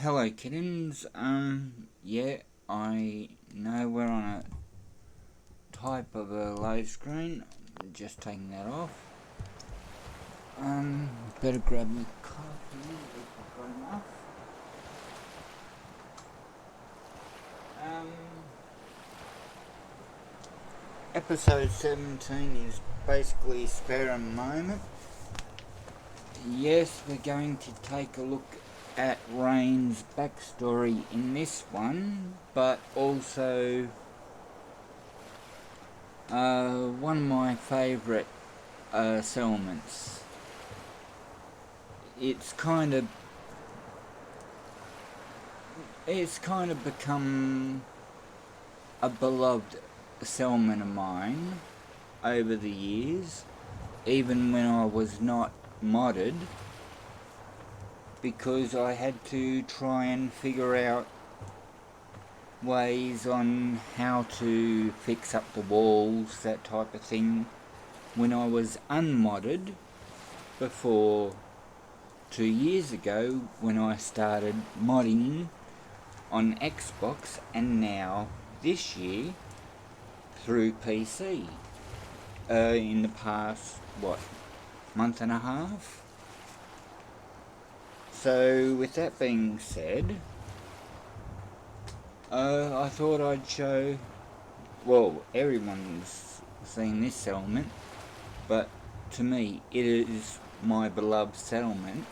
Hello kittens. Yeah, I know we're on a type of a load screen. Just taking that off. Better grab my coffee if I've got enough. Episode 17 is basically spare a moment. Yes, we're going to take a look at Rain's backstory in this one, but also one of my favourite settlements. It's kind of become a beloved settlement of mine over the years, even when I was not modded, because I had to try and figure out ways on how to fix up the walls, that type of thing, when I was unmodded before 2 years ago when I started modding on Xbox, and now this year through PC in the past month and a half. So with that being said, I thought I'd show, well, everyone's seen this settlement, but to me it is my beloved settlement.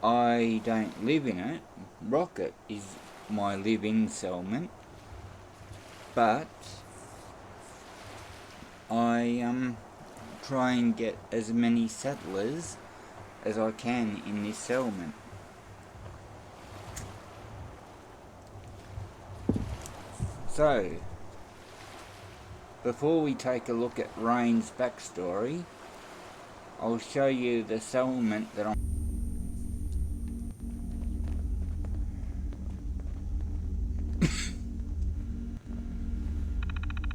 I don't live in it. Rocket is my live-in settlement, but I try and get as many settlers as I can in this settlement. So, before we take a look at Rain's backstory, I'll show you the settlement that I'm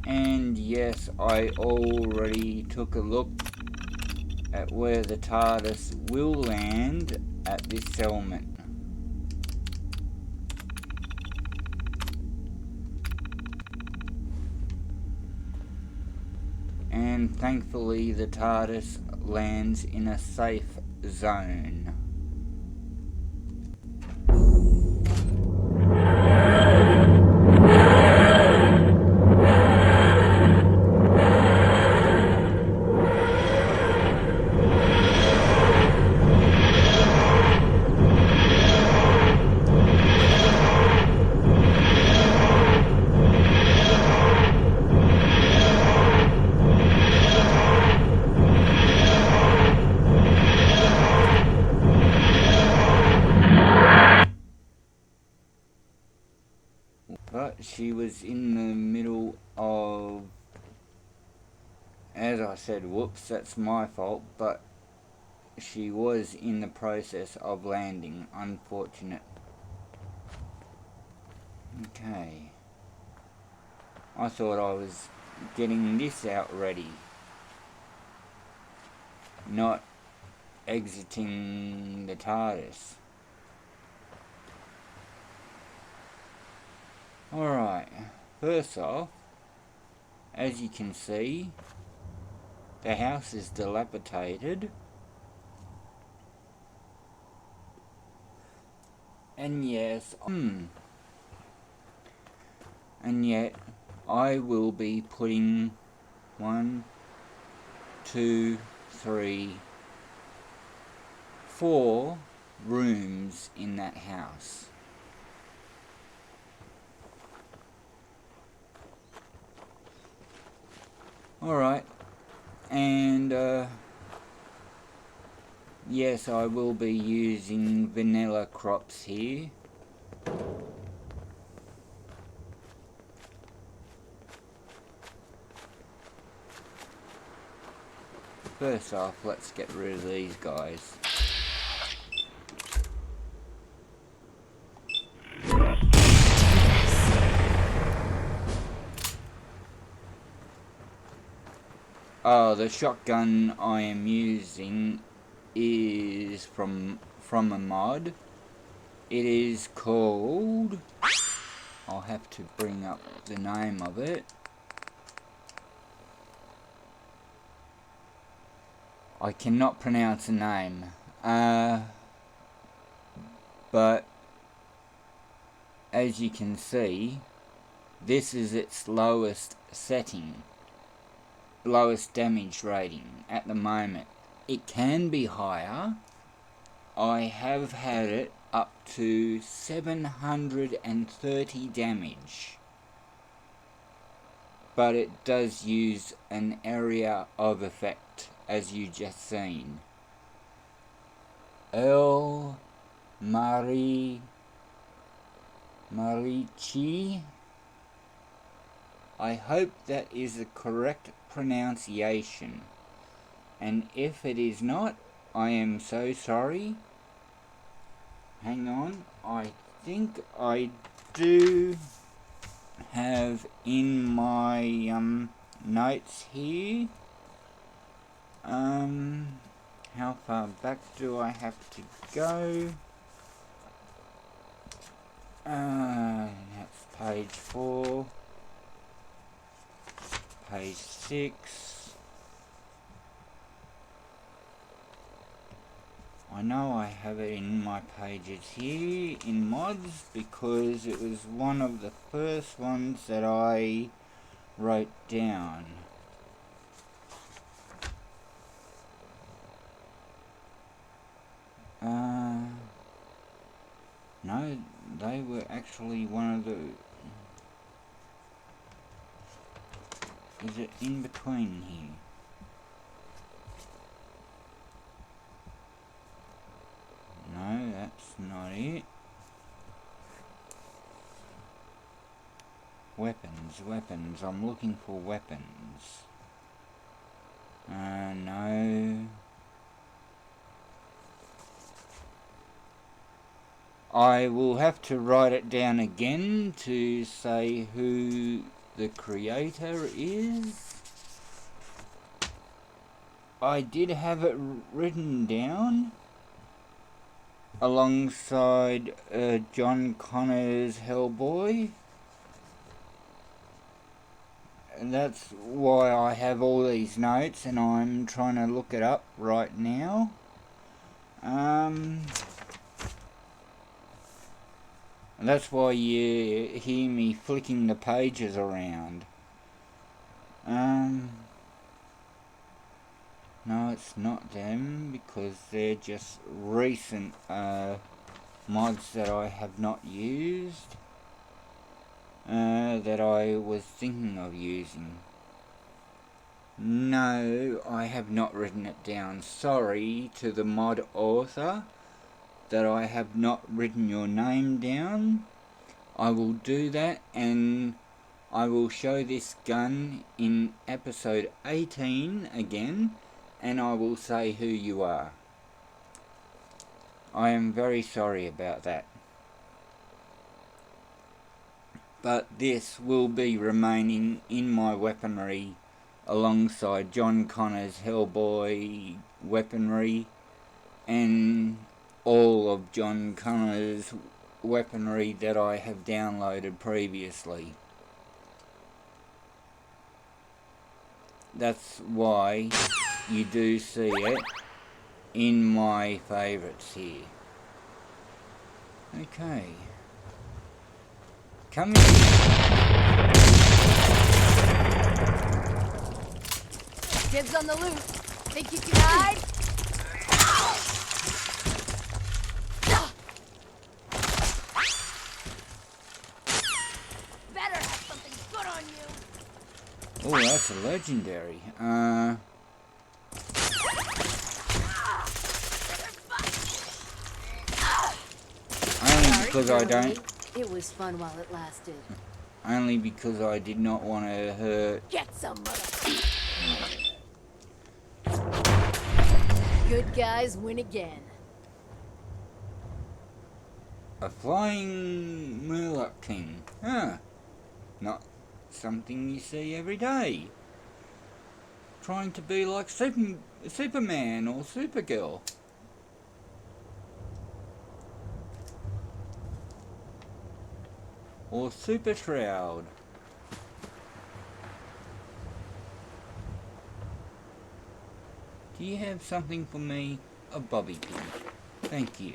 and yes, I already took a look at where the TARDIS will land at this settlement. And thankfully the TARDIS lands in a safe zone. But she was in the middle of, as I said, whoops, that's my fault, but she was in the process of landing. Unfortunate. Okay. I thought I was getting this out ready, not exiting the TARDIS. Alright, first off, as you can see, the house is dilapidated, and yes, and yet I will be putting 1, 2, 3, 4 rooms in that house. Alright, and yes, I will be using vanilla crops here. First off, let's get rid of these guys. Oh, the shotgun I am using is from a mod. It is called... I'll have to bring up the name of it. I cannot pronounce the name. But as you can see, this is its lowest setting, lowest damage rating at the moment. It can be higher. I have had it up to 730 damage, but it does use an area of effect, as you just seen. El Marichi. I hope that is the correct pronunciation, and if it is not, I am so sorry. Hang on, I think I do have in my notes here. How far back do I have to go? That's page 4, page 6. I know I have it in my pages here in mods because it was one of the first ones that I wrote down. No, they were actually one of the... Is it in between here? No, that's not it. Weapons. I'm looking for weapons. No. I will have to write it down again to say who the creator is. I did have it written down alongside John Connor's Hellboy. And that's why I have all these notes and I'm trying to look it up right now. And that's why you hear me flicking the pages around. No, it's not them, because they're just recent mods that I have not used, that I was thinking of using. No, I have not written it down. Sorry to the mod author that I have not written your name down. I will do that, and I will show this gun in episode 18 again, and I will say who you are. I am very sorry about that. But this will be remaining in my weaponry alongside John Connor's Hellboy weaponry and all of John Connor's weaponry that I have downloaded previously. That's why you do see it in my favourites here. Okay. Come in. Dibs on the loot. Think you can hide? Better have something good on you. Oh, that's a legendary. Only because I don't... It was fun while it lasted. Only because I did not want to hurt... Get some, mother. Good guys win again. A flying Murloc King. Huh. Not something you see every day. Trying to be like Superman or Supergirl. or super shroud. Do you have something for me? A bobby pin. Thank you.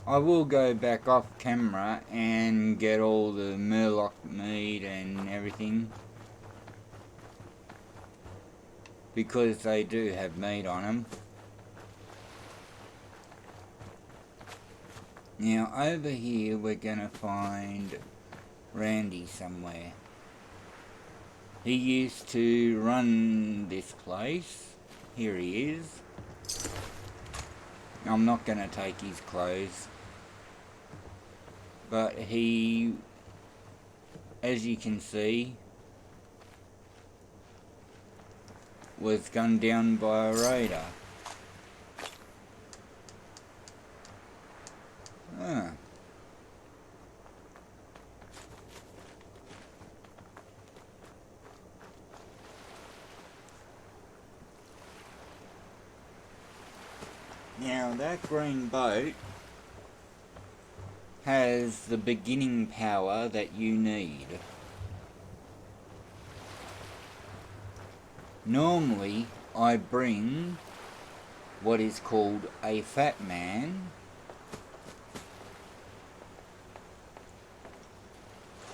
I will go back off camera and get all the Murloc meat and everything, because they do have meat on them. Now over here we're gonna find Randy somewhere. He used to run this place. Here he is. I'm not gonna take his clothes, but he, as you can see, was gunned down by a raider. Ah. Now that green boat has the beginning power that you need. Normally I bring what is called a fat man,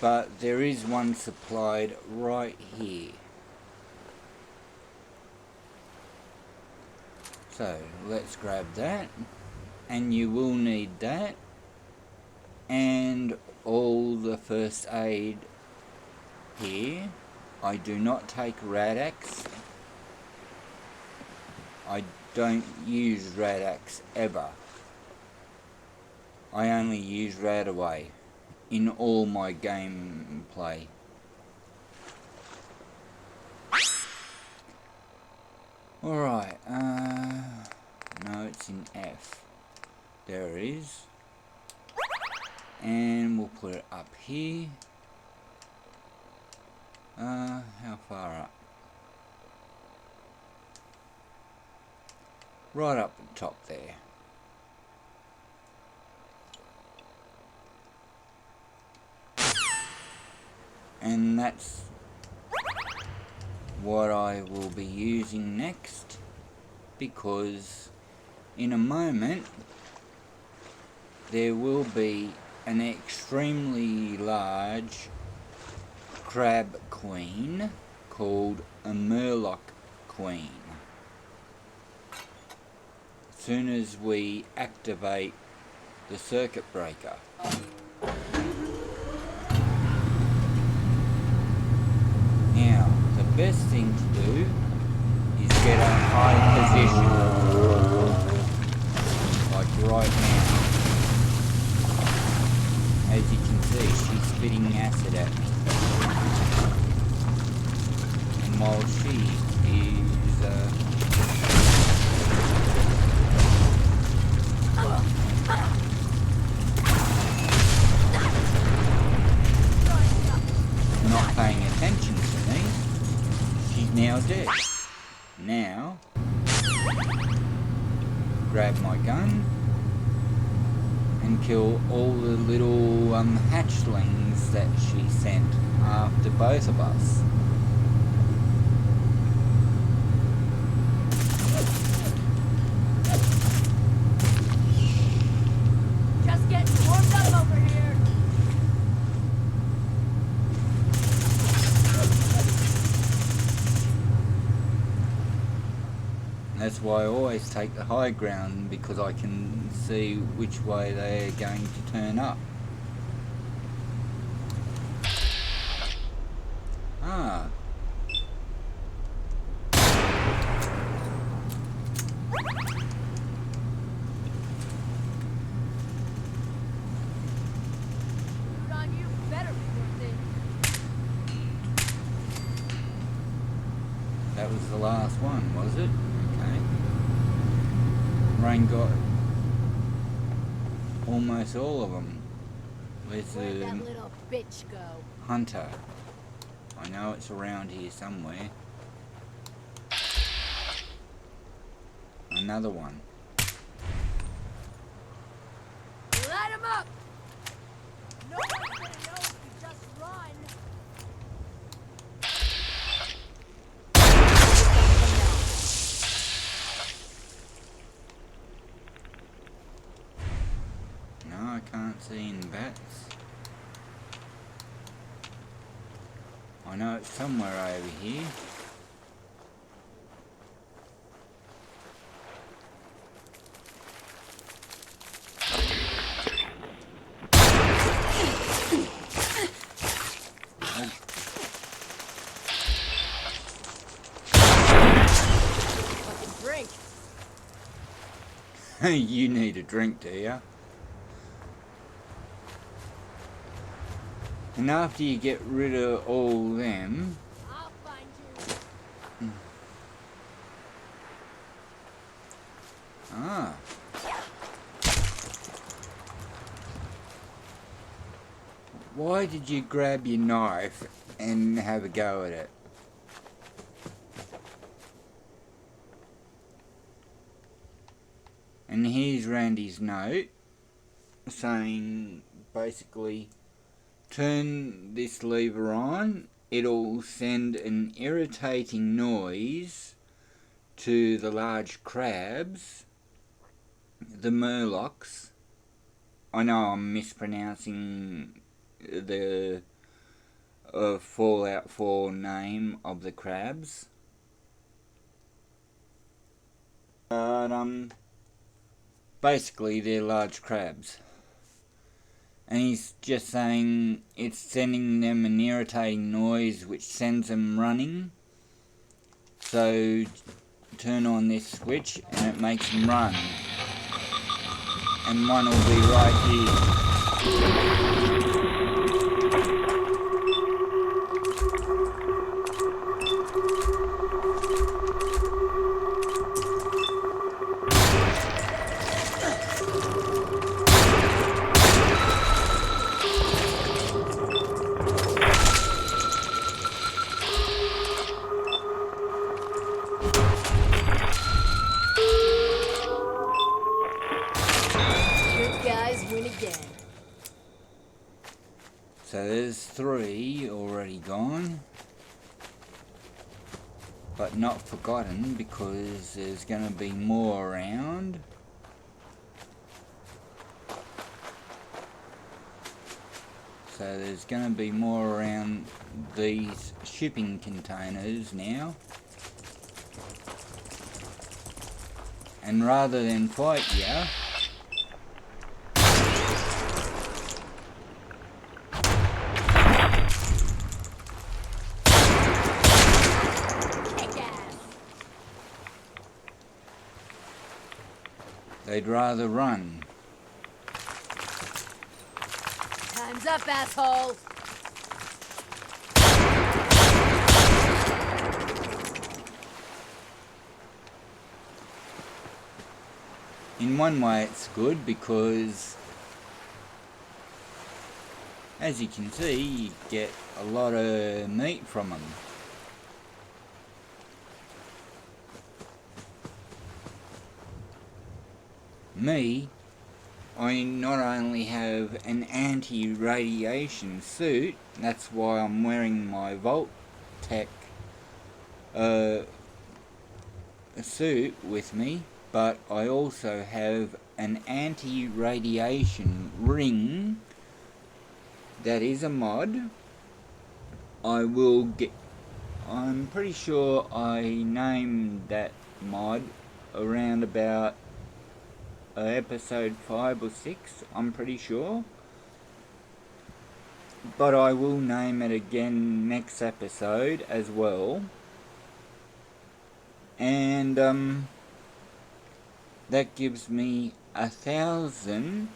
but there is one supplied right here. So let's grab that, and you will need that and all the first aid here. I do not take Radax. I don't use Radax ever. I only use Radaway in all my gameplay. Alright, no, it's in F. There it is. And we'll put it up here. How far up? Right up the top there. And that's what I will be using next, because in a moment there will be an extremely large crab queen called a Murloc queen. As soon as we activate the circuit breaker. Now, the best thing to do is get a high position, like right now. As you can see, she's spitting acid at me. And while she is not paying attention to me, she's now dead. Now, grab my gun and kill all the little hatchlings that she sent after both of us. Just getting warmed up over here. That's why I always take the high ground, because I can see which way they are going to turn up. Ah. Food on you better be worth it. That was the last one, was it? Okay. Rain got almost all of them. Where's Where'd the that little bitch go? hunter? I know it's around here somewhere. another one. Light him up! No one's gonna know if you just run. No, I can't see any bats. I know it's somewhere over here. Fucking drink. You need a drink, do ya? And after you get rid of all them, I'll find you. ah, why did you grab your knife and have a go at it? And here's Randy's note saying basically, turn this lever on, it'll send an irritating noise to the large crabs, the murlocs. I know I'm mispronouncing the Fallout 4 name of the crabs. But basically they're large crabs. And he's just saying it's sending them an irritating noise which sends them running. So turn on this switch and it makes them run. And one will be right here. So there's 3 already gone, but not forgotten because there's going to be more around. So there's going to be more around these shipping containers now. And rather than fight you, they'd rather run. Time's up, asshole! In one way it's good because, as you can see, you get a lot of meat from them. Me, I not only have an anti-radiation suit, that's why I'm wearing my Vault-Tec suit with me, but I also have an anti-radiation ring that is a mod. I'm pretty sure I named that mod around about episode 5 or 6, I'm pretty sure. But I will name it again next episode as well. And that gives me 1,000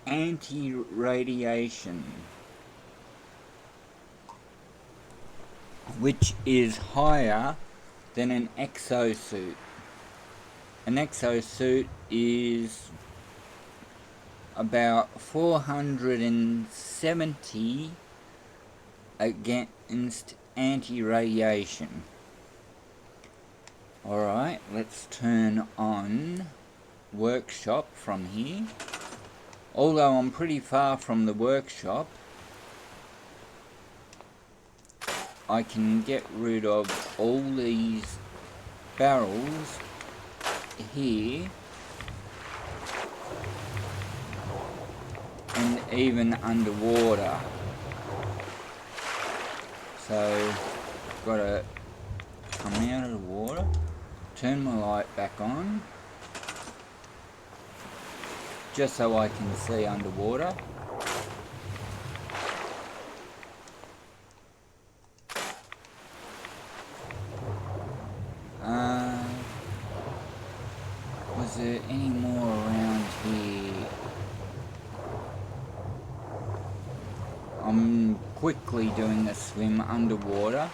anti-radiation, which is higher than an exosuit. An exosuit is about 470 against anti-radiation. Alright, let's turn on workshop from here. Although I'm pretty far from the workshop, I can get rid of all these barrels here and even underwater. So, gotta come out of the water, turn my light back on, just so I can see underwater. Was there any more around here? I'm quickly doing a swim underwater.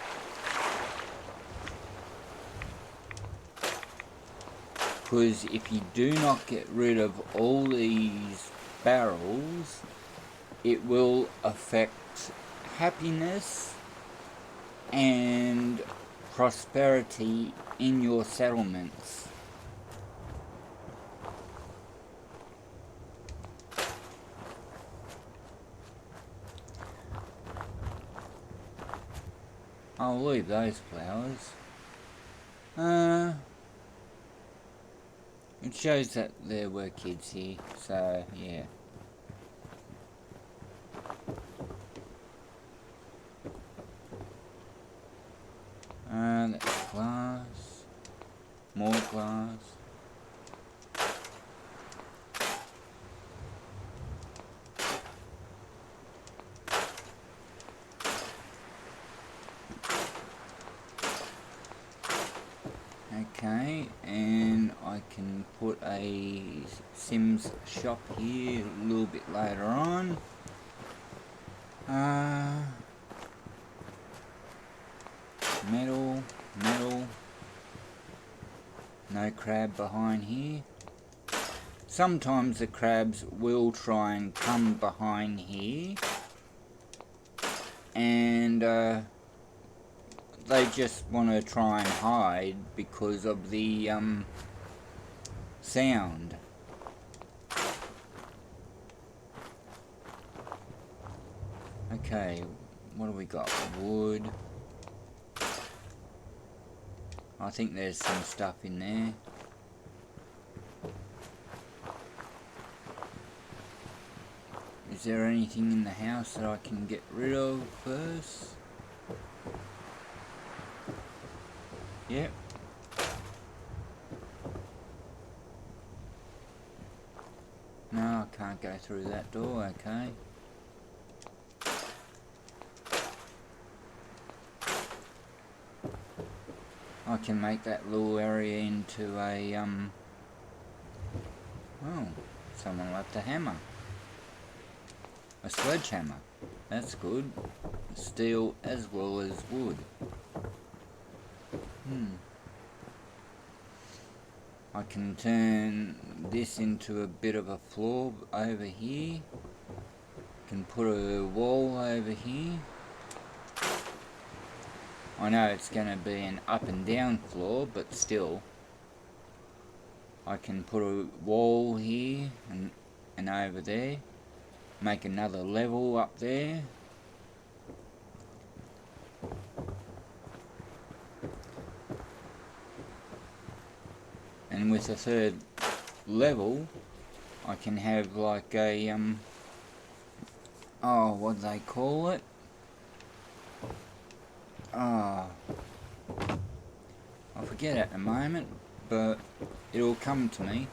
Because if you do not get rid of all these barrels, it will affect happiness and prosperity in your settlements. I'll leave those flowers. It shows that there were kids here, so yeah. That's glass. More glass. Okay, and I can put a Sims shop here a little bit later on. Metal. No crab behind here. Sometimes the crabs will try and come behind here, and they just want to try and hide because of the sound. Okay, what do we got? Wood. I think there's some stuff in there. Is there anything in the house that I can get rid of first? Yep. No, I can't go through that door, okay. I can make that little area into a, oh, someone left a hammer. A sledgehammer. That's good. Steel as well as wood. I can turn this into a bit of a floor over here. Can put a wall over here. I know it's going to be an up and down floor, but still. I can put a wall here and over there. Make another level up there. And with a third level, I can have like a, oh, what do they call it? Oh, I forget at the moment, but it'll come to me.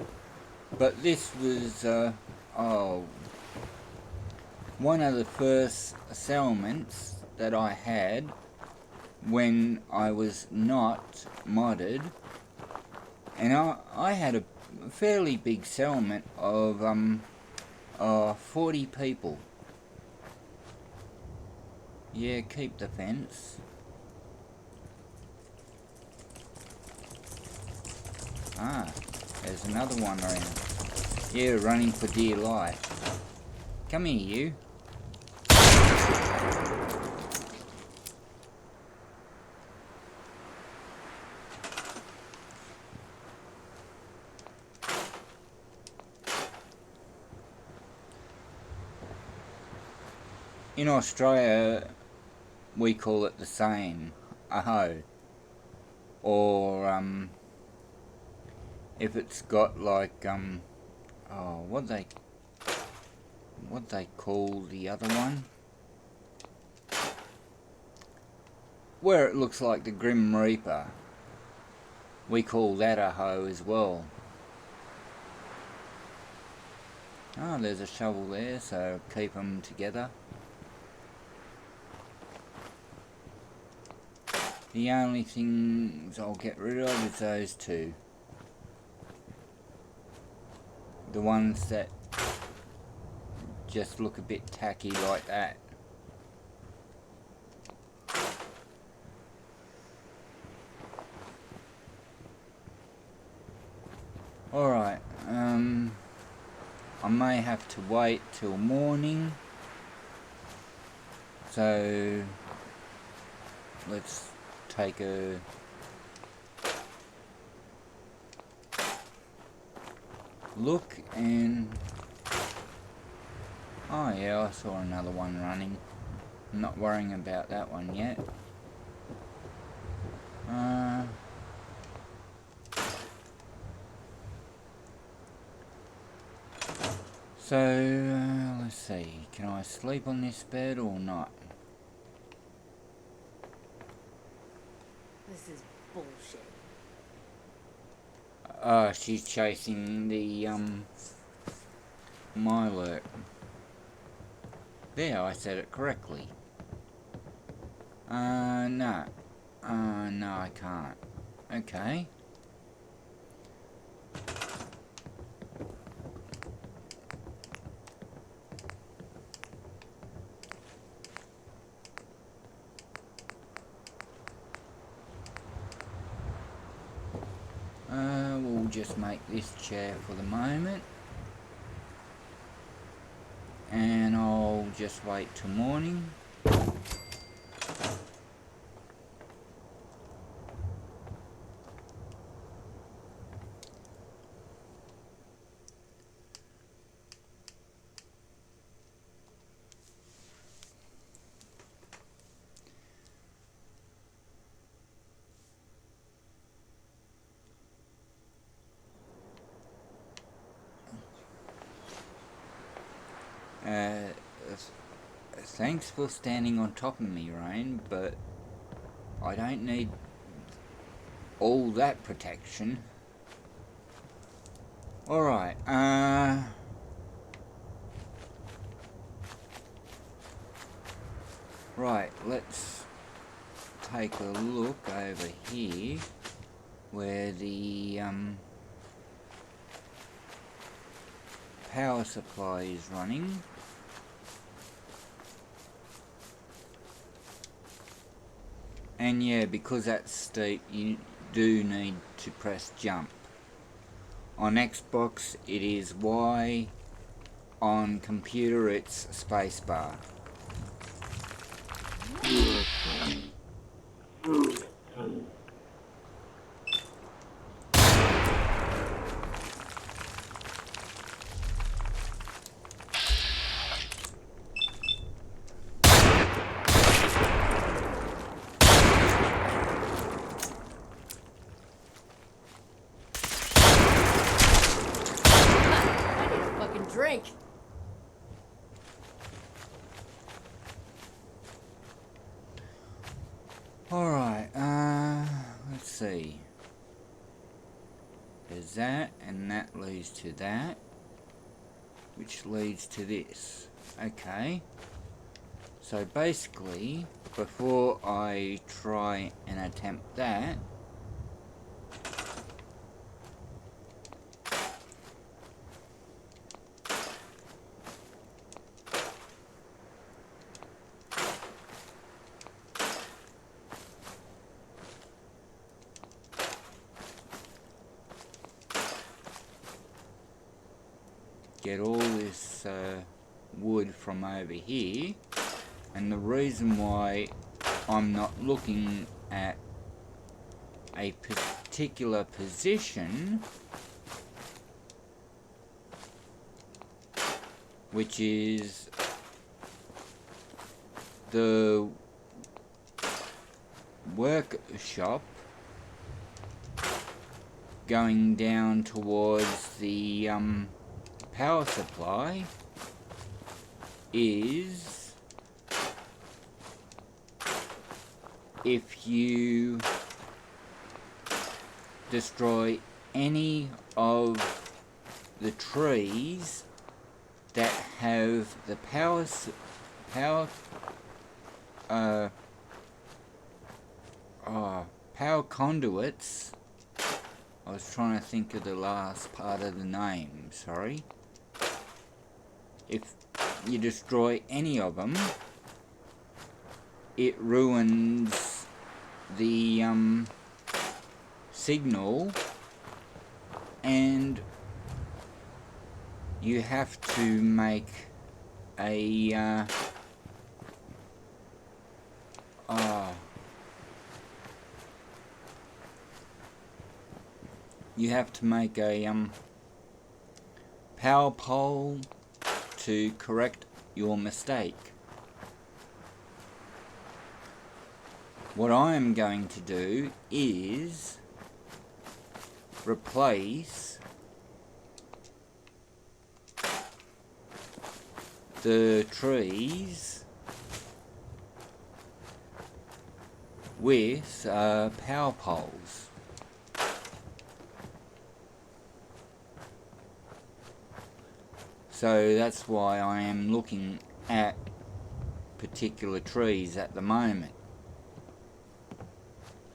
But this was, one of the first settlements that I had when I was not modded. And I had a fairly big settlement of 40 people. Yeah, keep the fence. Ah, there's another one around. Yeah, running for dear life. Come here, you. in Australia we call it the same, a hoe. Or if it's got like oh, what they call the other one, where it looks like the Grim Reaper, we call that a hoe as well. Oh, there's a shovel there, so keep them together. The only things I'll get rid of is those two. The ones that just look a bit tacky like that. Alright, I may have to wait till morning, so let's take a look. And oh yeah, I saw another one running. I'm not worrying about that one yet. So let's see, can I sleep on this bed or not? This is bullshit. She's chasing the Mylurk. There, I said it correctly. No. No, I can't. Okay. We'll just make this chair for the moment. And I'll just wait till morning. Thanks for standing on top of me, Rain, but I don't need all that protection. Alright, right, let's take a look over here where the power supply is running. And yeah, because that's steep, you do need to press jump. On Xbox it is Y, on computer it's spacebar. Drink. Alright, let's see. There's that, and that leads to that, which leads to this. Okay. So basically, before I try and attempt that, get all this wood from over here. And the reason why I'm not looking at a particular position, which is the workshop going down towards the power supply is, if you destroy any of the trees that have the power conduits. I was trying to think of the last part of the name, sorry. If you destroy any of them, it ruins the signal, and you have to make a power pole to correct your mistake. What I am going to do is replace the trees with power poles. So that's why I am looking at particular trees at the moment.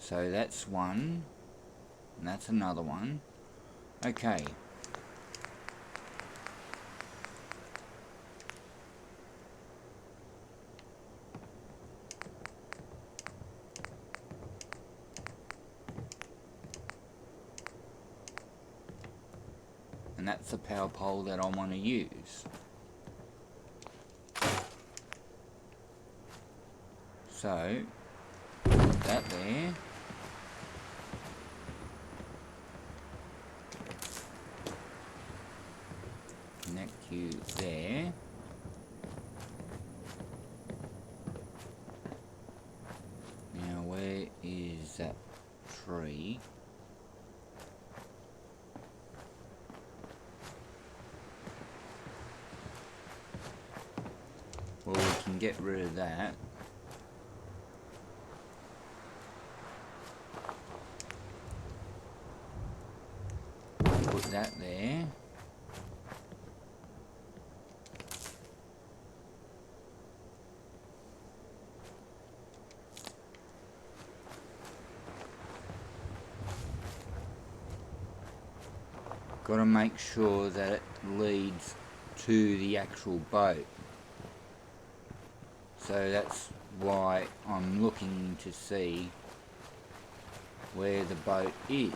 So that's one, and that's another one. Okay. And that's the power pole that I want to use. So, that there. Connect you there. Now where is that tree? Well, we can get rid of that. Put that there. Got to make sure that it leads to the actual boat. So that's why I'm looking to see where the boat is.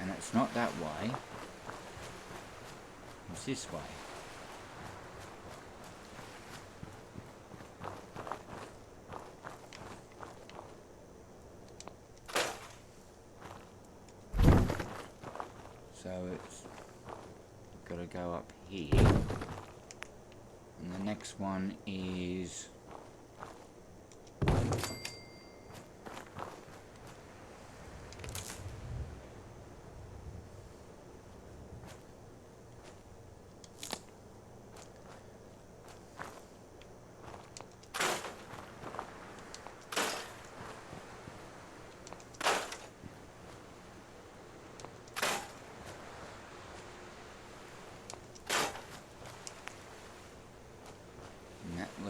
And it's not that way. It's this way. So it's got to go up here. And the next one is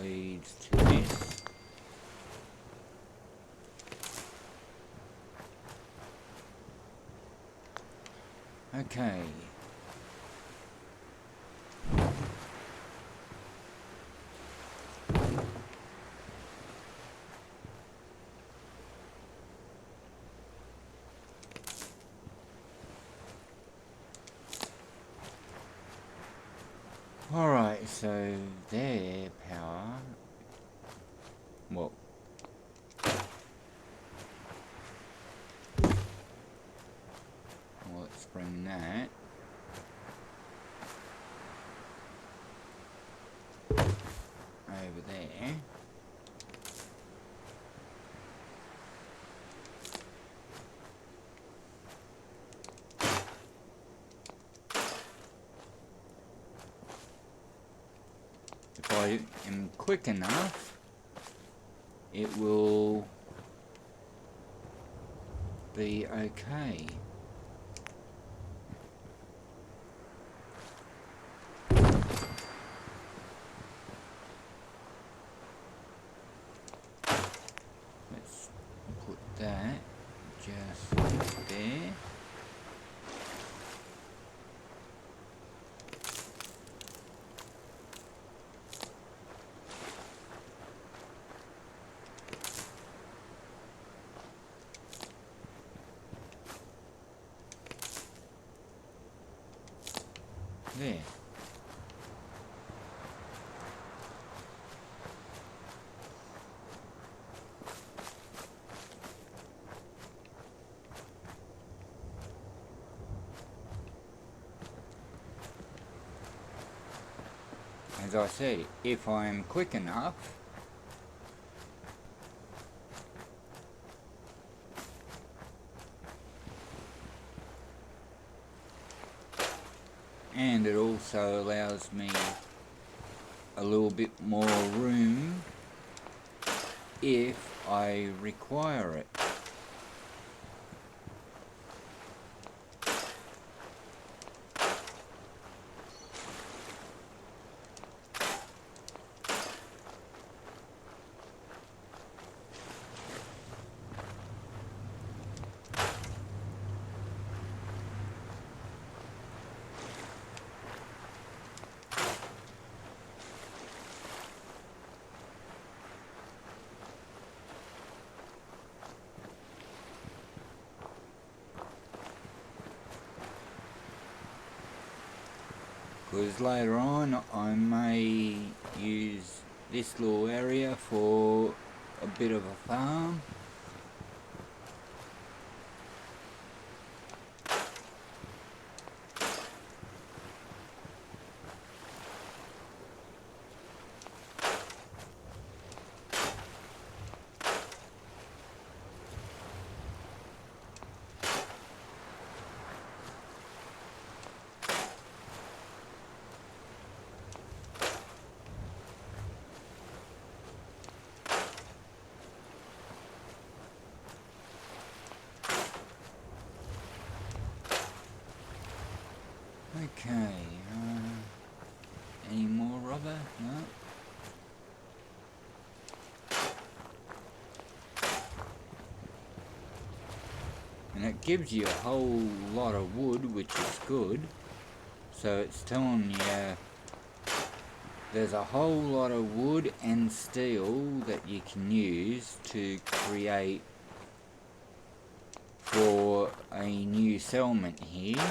leads to this. Okay. Alright, so their power, well, let's bring that over there. if I am quick enough, it will be okay. Let's put that just there. There. As I said, if I am quick enough, and it also allows me a little bit more room if I require it. Because later on I may use this little area for a bit of a farm. Okay, any more rubber? No? And it gives you a whole lot of wood, which is good. So it's telling you there's a whole lot of wood and steel that you can use to create for a new settlement here.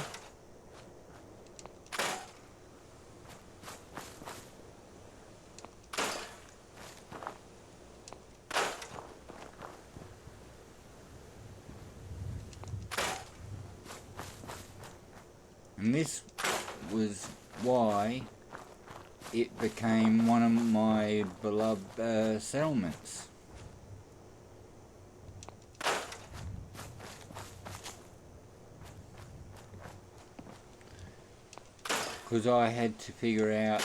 And this was why it became one of my beloved settlements. Because I had to figure out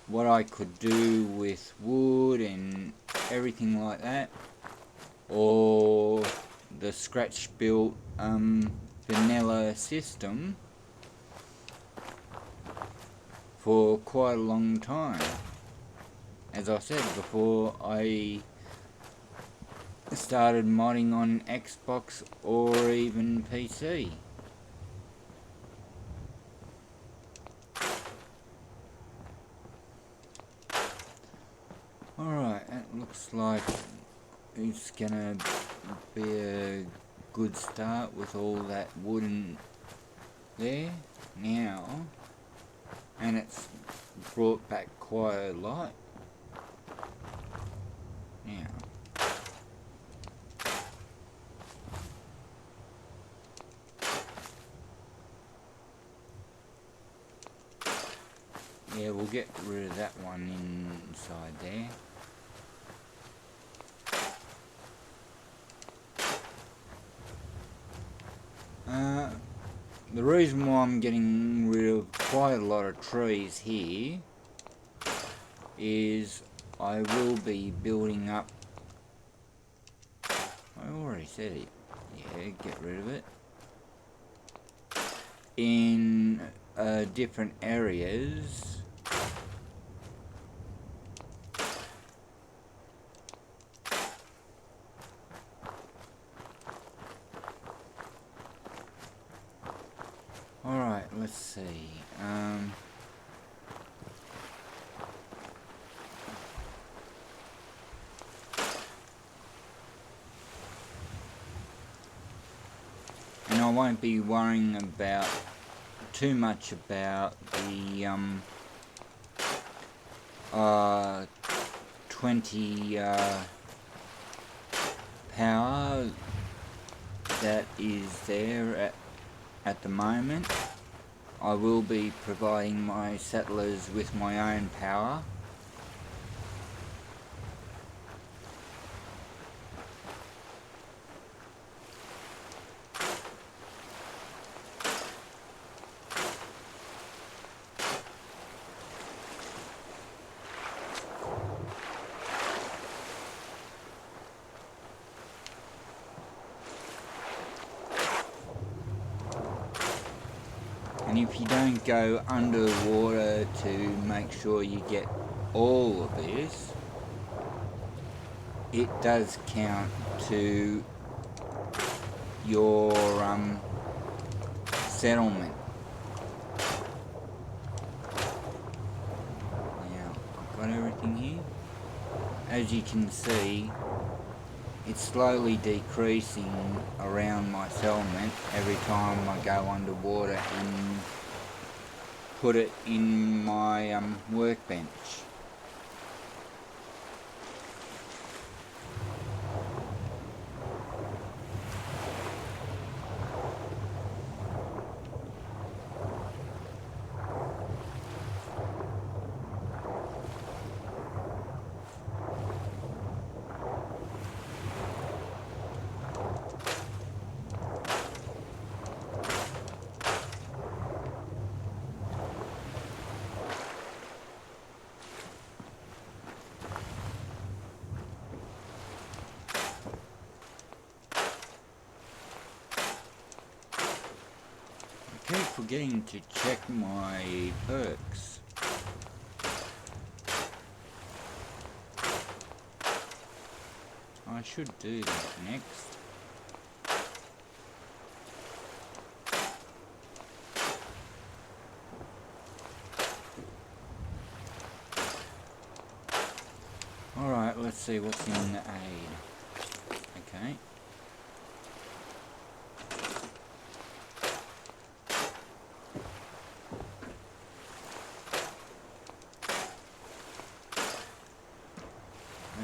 what I could do with wood and everything like that, or the scratch built vanilla system for quite a long time. As I said before, I started modding on Xbox or even PC. Alright, that looks like it's gonna be a good start with all that wood in there now. And it's brought back quite a lot. Now, yeah, we'll get rid of that one inside there. The reason why I'm getting rid of quite a lot of trees here is I will be building up. I already said it. Yeah, get rid of it. In different areas. Alright, let's see. And I won't be worrying about too much about the 20 power that is there at the moment. I will be providing my settlers with my own power. And if you don't go underwater to make sure you get all of this, it does count to your settlement. Now, I've got everything here. As you can see, it's slowly decreasing around my settlement every time I go underwater and put it in my workbench. I keep forgetting to check my perks. I should do that next. Alright, let's see what's in the aid. Okay.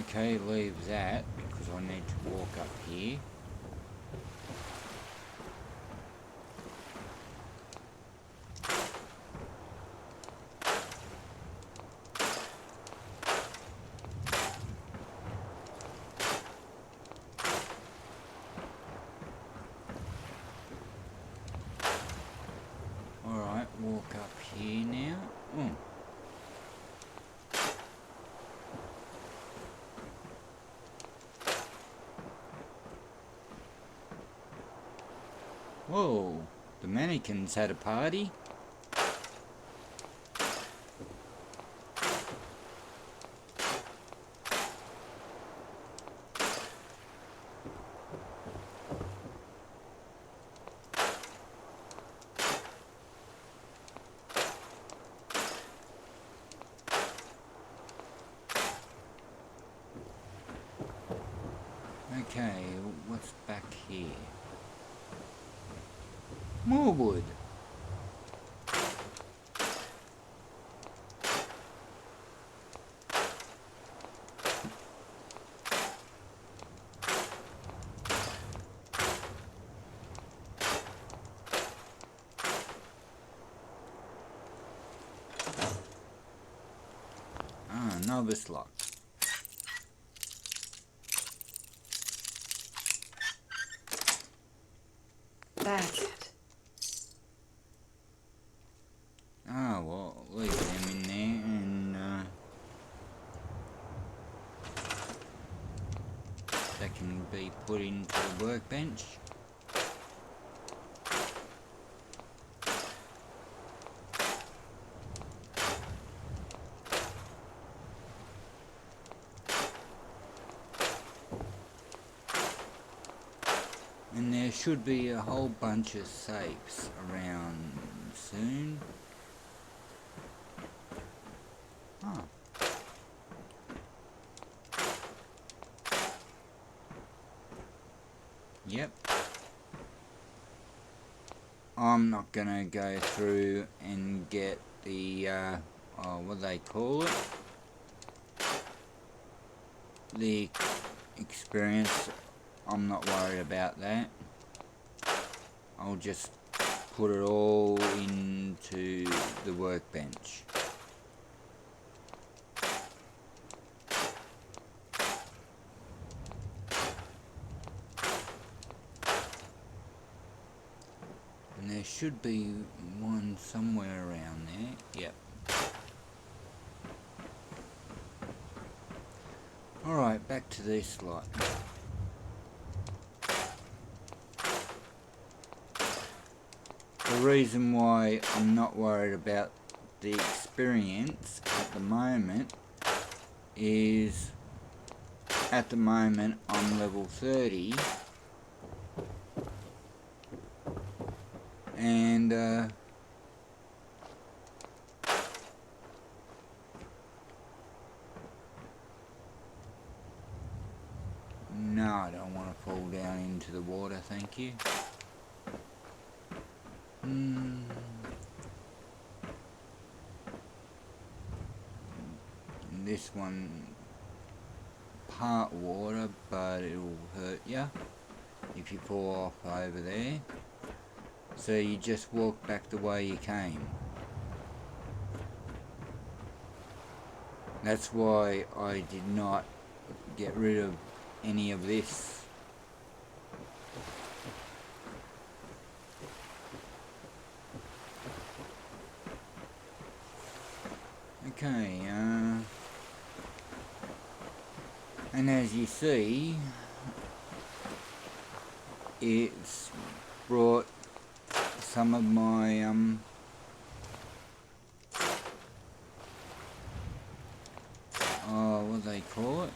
Okay, leave that because I need to walk up here. Alright, walk up here now. Oh. Whoa, the mannequins had a party. Okay, what's back here? More wood. Ah, novice lock. That's it. Ah, well, leave them in there and be put into the workbench. And there should be a whole bunch of safes around soon. Oh. Yep. I'm not gonna go through and get the, what do they call it? The experience. I'm not worried about that. I'll just put it all into the workbench. And there should be one somewhere around there. Yep. Alright, back to this lot. The reason why I'm not worried about the experience at the moment is at the moment I'm level 30 and no, I don't want to fall down into the water, thank you. This one part water, but it'll hurt you if you fall off over there. So you just walk back the way you came. That's why I did not get rid of any of this. Okay, and as you see, it's brought some of my what do they call it?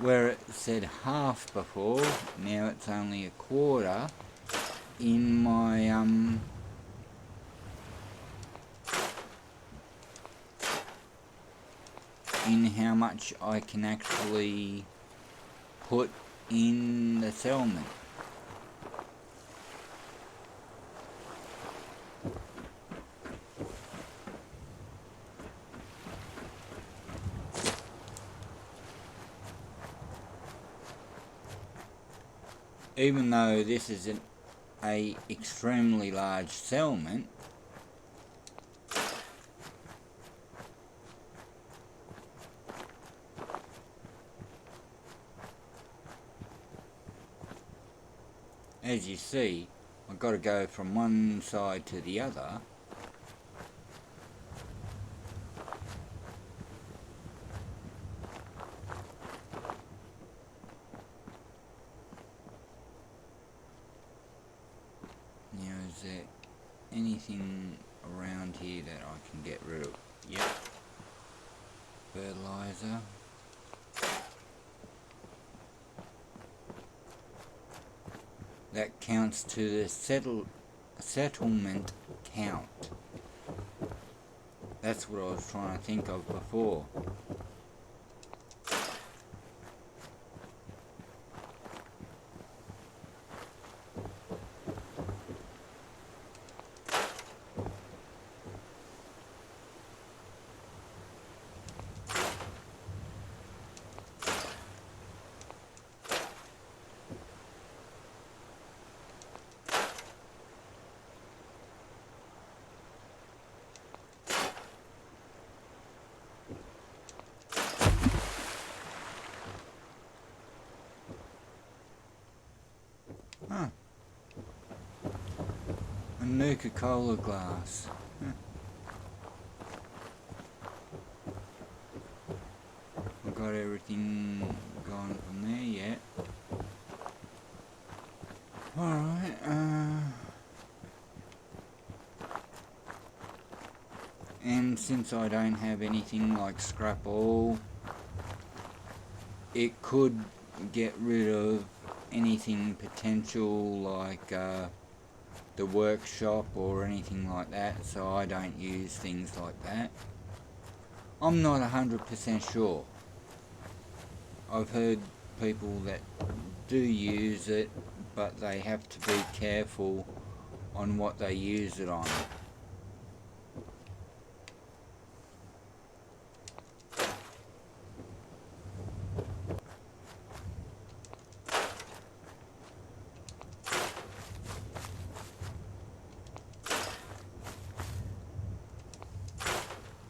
Where it said half before, now it's only a quarter in my in how much I can actually put in the settlement. Even though this isn't a extremely large settlement, as you see, I've got to go from one side to the other. Now, is there anything around here that I can get rid of? Yep. Fertilizer. That counts to the settlement count. That's what I was trying to think of before. Nuka-Cola glass. I've got everything gone from there yet. Alright, and since I don't have anything like scrap all, it could get rid of anything potential like the workshop or anything like that, so I don't use things like that. I'm not 100% sure. I've heard people that do use it, but they have to be careful on what they use it on.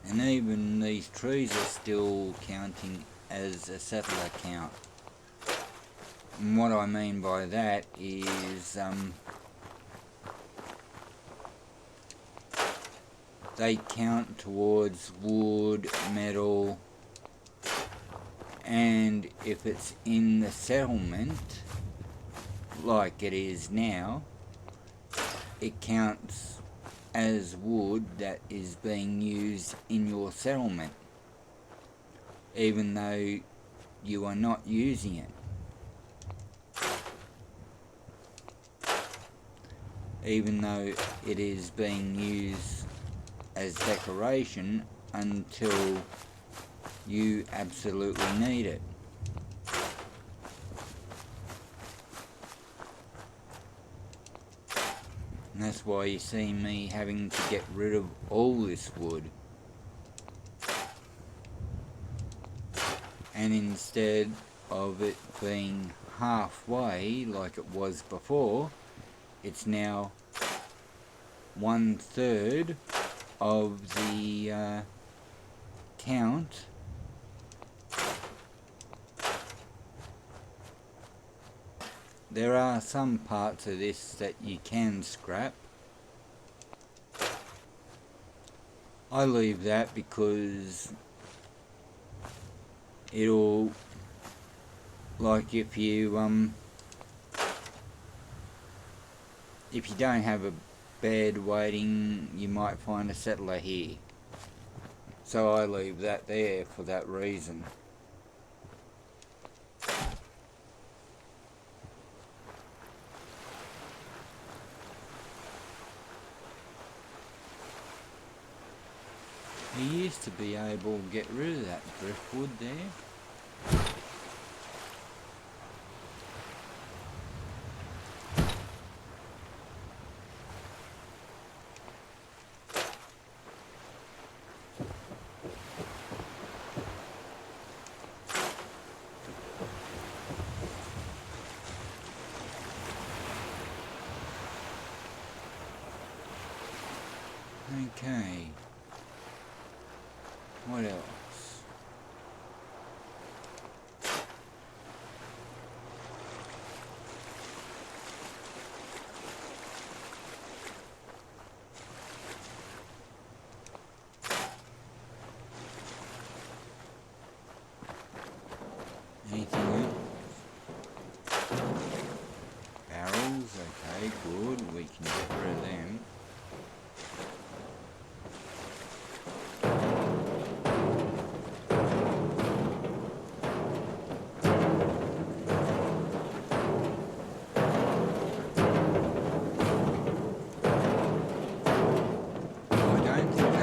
And even these trees are still counting as a settler count. And what I mean by that is they count towards wood, metal, and if it's in the settlement, like it is now, it counts as wood that is being used in your settlement, even though you are not using it. Even though it is being used as decoration until you absolutely need it. And that's why you see me having to get rid of all this wood. And instead of it being halfway like it was before, it's now 1/3 of the count. There are some parts of this that you can scrap. I leave that because it'll, like if you don't have a bed waiting, you might find a settler here. So I leave that there for that reason. You used to be able to get rid of that driftwood there. Okay. What else? Anything else? Barrels, okay, good. We can get rid of them.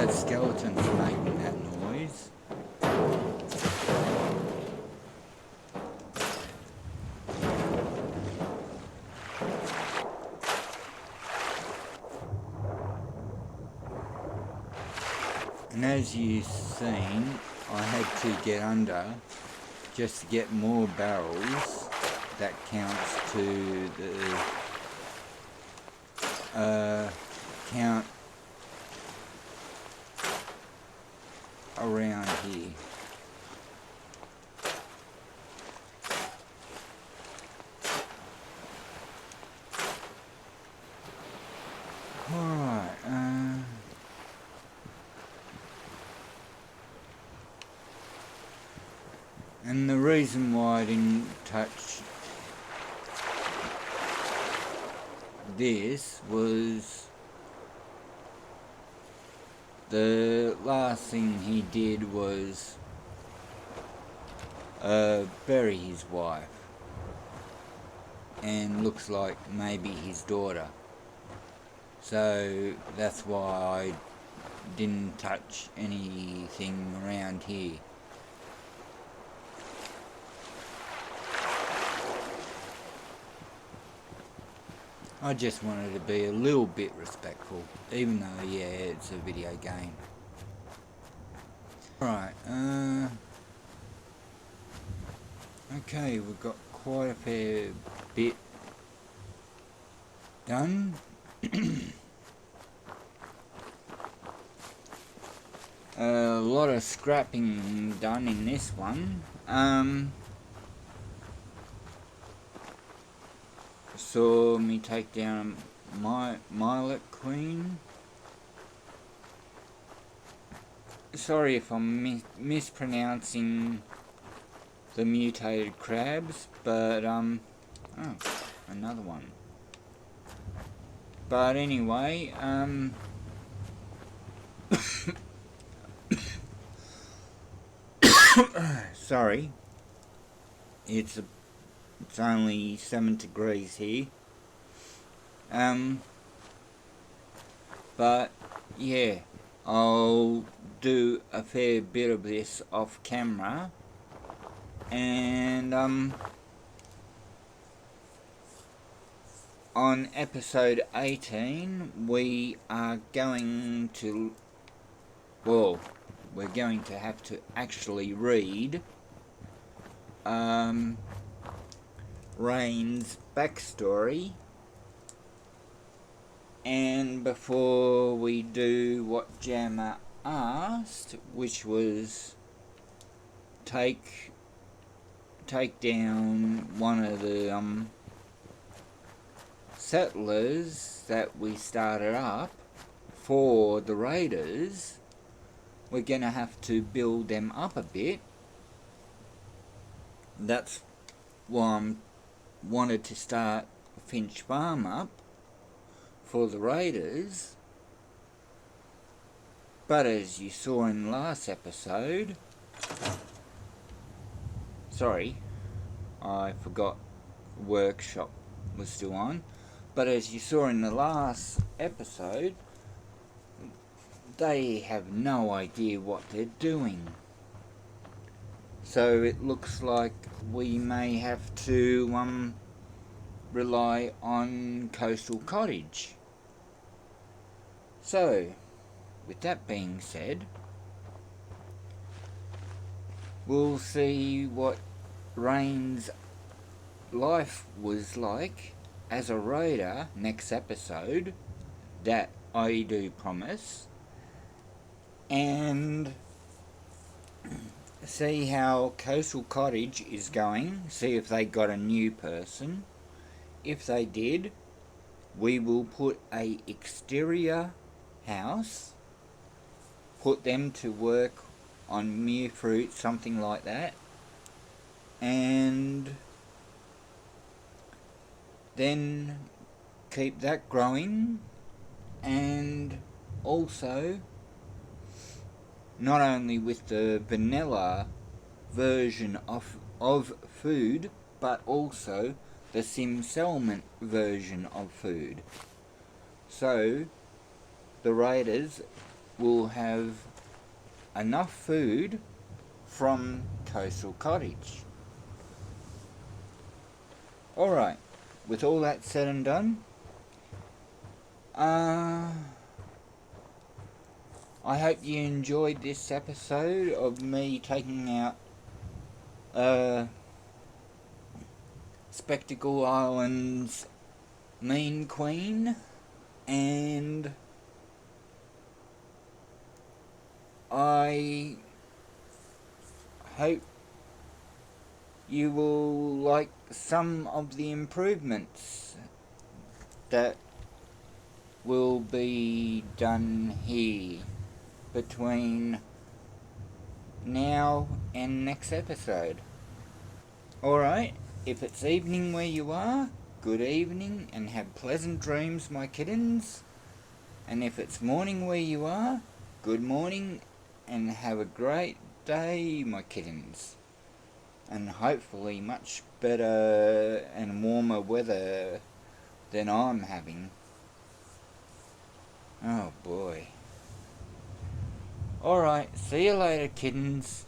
Skeleton's making that noise. And as you've seen, I had to get under just to get more barrels. That counts to the count around here. Alright. reason why I didn't touch this was the last thing he did was bury his wife, and looks like maybe his daughter. So that's why I didn't touch anything around here. I just wanted to be a little bit respectful, even though, yeah, it's a video game. Alright, okay, we've got quite a fair bit done. A lot of scrapping done in this one. Saw me take down my Milet Queen. Sorry if I'm mispronouncing the mutated crabs, but oh, another one. But anyway, sorry, it's only 7 degrees here. But yeah, I'll do a fair bit of this off camera, and on episode 18 we are going to, well, we're going to have to actually read Rain's backstory. And before we do what Jammer asked, which was take down one of the settlers that we started up for the raiders, we're gonna have to build them up a bit. That's why I wanted to start Finch Farm up for the raiders. But as you saw in the last episode, sorry, I forgot workshop was still on. But as you saw in the last episode, they have no idea what they're doing. So it looks like we may have to rely on Coastal Cottage. So, with that being said, we'll see what Rain's life was like as a raider next episode, that I do promise, and see how Coastal Cottage is going, see if they got a new person. If they did, we will put a exterior house, put them to work on mere fruit, something like that, and then keep that growing. And also, not only with the vanilla version of food, but also the Sim Settlement version of food. So the raiders will have enough food from Coastal Cottage. Alright, with all that said and done, I hope you enjoyed this episode of me taking out Spectacle Island's Mean Queen, and I hope you will like some of the improvements that will be done here between now and next episode. Alright, if it's evening where you are, good evening and have pleasant dreams, my kittens. And if it's morning where you are, good morning and have a great day, my kittens. And hopefully much better and warmer weather than I'm having. Oh boy. Alright, see you later, kittens.